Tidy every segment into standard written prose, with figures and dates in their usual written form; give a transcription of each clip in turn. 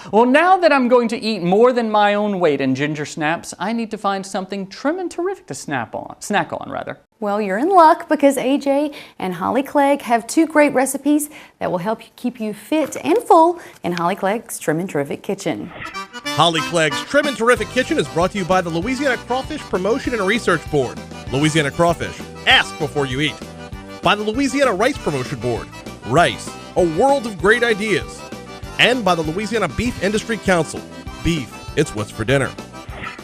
Well, now that I'm going to eat more than my own weight in ginger snaps, I need to find something trim and terrific to snack on rather. Well, you're in luck because AJ and Holly Clegg have 2 great recipes that will help you keep you fit and full in Holly Clegg's Trim and Terrific Kitchen. Holly Clegg's Trim and Terrific Kitchen is brought to you by the Louisiana Crawfish Promotion and Research Board. Louisiana Crawfish, ask before you eat. By the Louisiana Rice Promotion Board. Rice, a world of great ideas. And by the Louisiana Beef Industry Council. Beef, it's what's for dinner.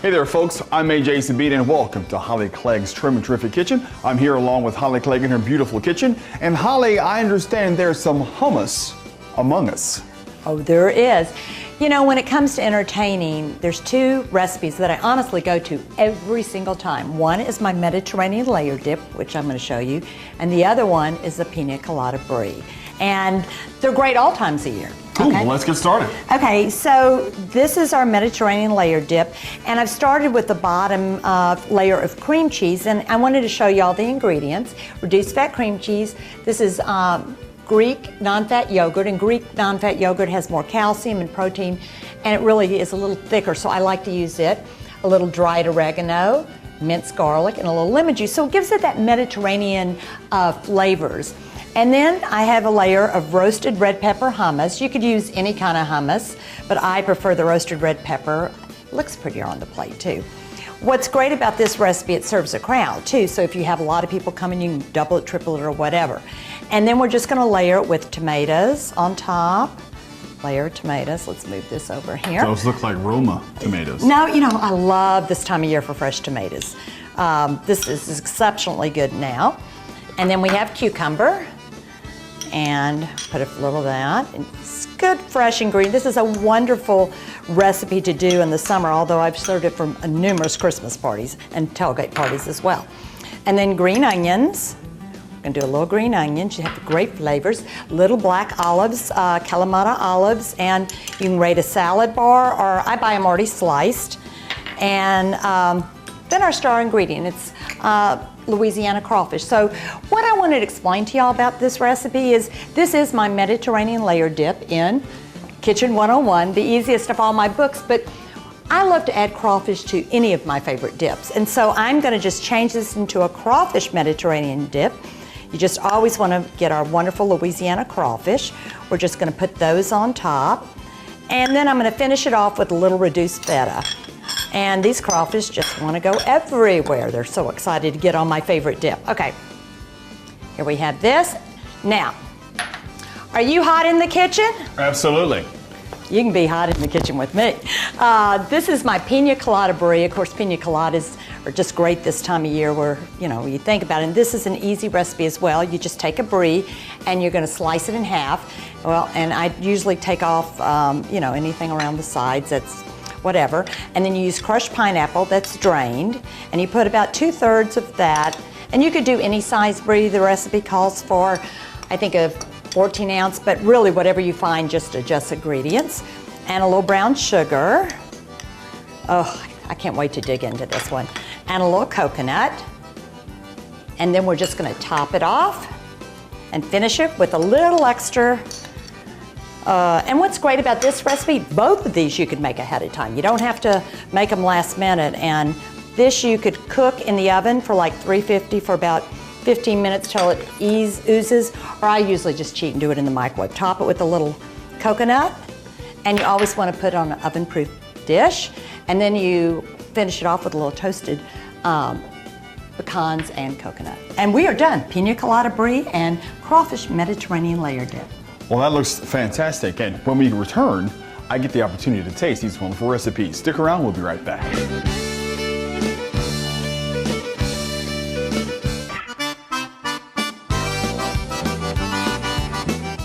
Hey there folks, I'm AJ Sabine and welcome to Holly Clegg's Trim and Terrific Kitchen. I'm here along with Holly Clegg in her beautiful kitchen. And Holly, I understand there's some hummus among us. Oh, there is. You know, when it comes to entertaining, there's 2 recipes that I honestly go to every single time. One is my Mediterranean layered dip, which I'm going to show you, and the other one is the Piña Colada Brie. And they're great all times of year. Cool, Okay? well, let's get started. Okay, so this is our Mediterranean layered dip, and I've started with the bottom layer of cream cheese, and I wanted to show you all the ingredients. Reduced fat cream cheese. This is Greek non-fat yogurt, and Greek non-fat yogurt has more calcium and protein, and it really is a little thicker, so I like to use it. A little dried oregano, minced garlic, and a little lemon juice, so it gives it that Mediterranean flavors. And then I have a layer of roasted red pepper hummus. You could use any kind of hummus, but I prefer the roasted red pepper. It looks prettier on the plate too. What's great about this recipe, it serves a crowd too, so if you have a lot of people coming, you can double it, triple it, or whatever. And then we're just gonna layer it with tomatoes on top. Layer of tomatoes. Let's move this over here. Those look like Roma tomatoes. No, you know, I love this time of year for fresh tomatoes. This is exceptionally good now. And then we have cucumber. And put a little of that. It's good fresh ingredient. This is a wonderful recipe to do in the summer, although I've served it for numerous Christmas parties and tailgate parties as well. And then green onions. We're gonna do a little green onions. You have great flavors. Little black olives, Kalamata olives, and you can rate a salad bar, or I buy them already sliced. And then our star ingredient, it's Louisiana crawfish. So what I wanted to explain to y'all about this recipe is this is my Mediterranean layered dip in Kitchen 101, the easiest of all my books, but I love to add crawfish to any of my favorite dips. And so I'm gonna just change this into a crawfish Mediterranean dip. You just always wanna get our wonderful Louisiana crawfish. We're just gonna put those on top. And then I'm gonna finish it off with a little reduced feta. And these crawfish just want to go everywhere. They're so excited to get on my favorite dip. Okay, here we have this. Now, are you hot in the kitchen? Absolutely. You can be hot in the kitchen with me. This is my Piña Colada Brie. Of course, Piña Coladas are just great this time of year where, you know, you think about it. And this is an easy recipe as well. You just take a brie and you're going to slice it in half. Well, and I usually take off, you know, anything around the sides that's whatever, and then you use crushed pineapple that's drained, and you put about 2/3 of that, and you could do any size brie. The recipe calls for, I think, a 14 ounce, but really whatever you find, just adjust ingredients, and a little brown sugar. Oh, I can't wait to dig into this one. And a little coconut, and then we're just gonna top it off and finish it with a little extra. And what's great about this recipe, both of these you could make ahead of time. You don't have to make them last minute. And this you could cook in the oven for like 350 for about 15 minutes till it oozes. Or I usually just cheat and do it in the microwave. Top it with a little coconut. And you always want to put it on an oven-proof dish. And then you finish it off with a little toasted pecans and coconut. And we are done. Piña Colada Brie and crawfish Mediterranean layered dip. Well, that looks fantastic. And when we return, I get the opportunity to taste these wonderful recipes. Stick around, we'll be right back.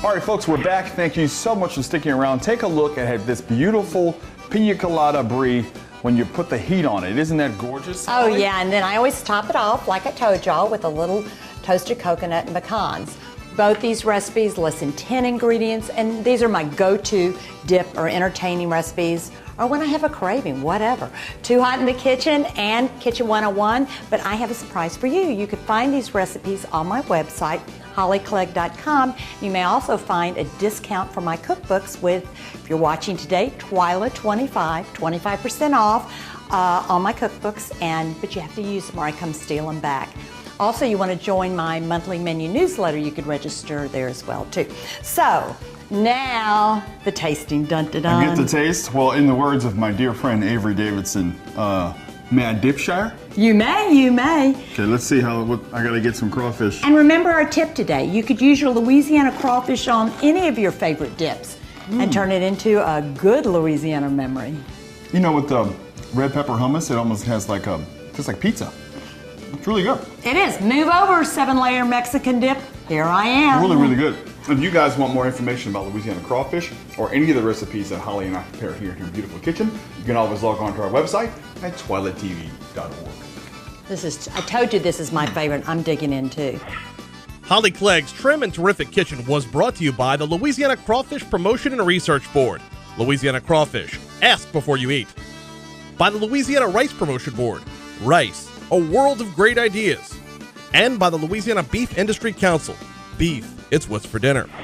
All right, folks, we're back. Thank you so much for sticking around. Take a look at this beautiful Piña Colada Brie when you put the heat on it. Isn't that gorgeous? Oh, yeah, and then I always top it off, like I told y'all, with a little toasted coconut and pecans. Both these recipes, less than 10 ingredients, and these are my go-to dip or entertaining recipes, or when I have a craving, whatever. Too Hot in the Kitchen and Kitchen 101, but I have a surprise for you. You can find these recipes on my website, hollyclegg.com. You may also find a discount for my cookbooks with, if you're watching today, TWILA 25% off on my cookbooks, but you have to use them or I come steal them back. Also, you want to join my monthly menu newsletter, you could register there as well too. So, now the tasting, dun-dun-dun. I get the taste. Well, in the words of my dear friend Avery Davidson, may I dipshire? You may. Okay, let's see what I gotta get some crawfish. And remember our tip today. You could use your Louisiana crawfish on any of your favorite dips and turn it into a good Louisiana memory. You know, with the red pepper hummus, it almost has just like pizza. It's really good. It is. Move over, 7-layer Mexican dip. Here I am. Really, really good. If you guys want more information about Louisiana crawfish or any of the recipes that Holly and I prepare here in your beautiful kitchen, you can always log on to our website at twilatv.org. I told you this is my favorite. I'm digging in too. Holly Clegg's Trim and Terrific Kitchen was brought to you by the Louisiana Crawfish Promotion and Research Board. Louisiana Crawfish, ask before you eat. By the Louisiana Rice Promotion Board. Rice, a world of great ideas. And by the Louisiana Beef Industry Council. Beef, it's what's for dinner.